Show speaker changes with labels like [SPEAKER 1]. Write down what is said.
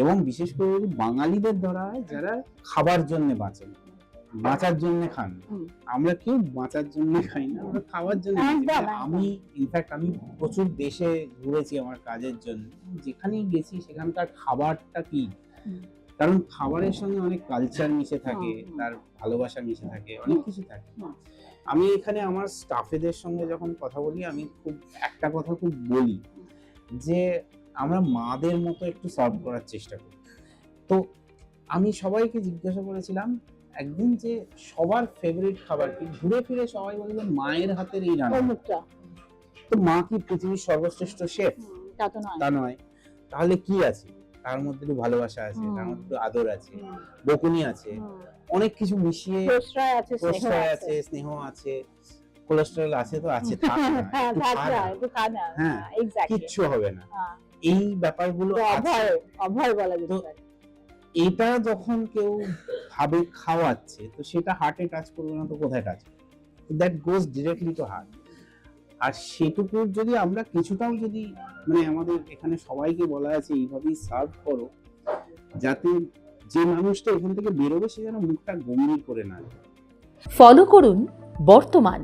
[SPEAKER 1] এবং বিশেষ করে যদি বাঙালিদের ধরা হয় যারা খাবার জন্য বাঁচেন, বাঁচার জন্য খান। আমরা কেউ বাঁচার জন্য খাই না, আমরা খাওয়ার জন্য খাই। আমি ইনফ্যাক্ট আমি প্রচুর দেশে ঘুরেছি আমার কাজের জন্য, যেখানেই গেছি সেখানকার খাবারটা কি, কারণ খাবারের সঙ্গে অনেক কালচার মিশে থাকে, তার ভালোবাসা মিশে থাকে, অনেক কিছু থাকে। আমি এখানে আমার স্টাফেদের সঙ্গে যখন কথা বলি, আমি খুব একটা কথা খুব বলি যে আমরা মাদের মতো একটু সার্ভ করার চেষ্টা করি। তো আমি সবাইকে জিজ্ঞাসা করেছিলাম একদিন যে সবার ফেভারিট খাবার কি, ঘুরে ফিরে সবাই বললো মায়ের হাতের এই রান্না। তো মা কি পৃথিবীর সর্বশ্রেষ্ঠ শেফ? তা নয়। তাহলে কি আছে? তার মধ্যে একটু ভালোবাসা আছে, তার মধ্যে একটু আদর আছে, বকুনি আছে, অনেক কিছু মিশিয়ে, প্রশ্রয় আছে, স্নেহ আছে, কোলেস্টেরল আছে, তো আছে, কিচ্ছু হবে না, এই ব্যাপারগুলো
[SPEAKER 2] অভয় বলা যেতে পারে।
[SPEAKER 1] এটা যখন কেউ ভাবে খাওয়াচ্ছে, তো সেটা হার্টে টাচ করবে না তো কোথায় টাচ করবে? That goes directly to heart. আর সেটুকু যদি আমরা কিছুটাও যদি মানে আমাদের এখানে সবাইকে বলা আছে এইভাবেই সার্ভ করো, যাতে যে মানুষটা এখান থেকে বেরোবে সে যেন মুখটা গম্ভীর করে না।
[SPEAKER 3] ফলো করুন বর্তমান।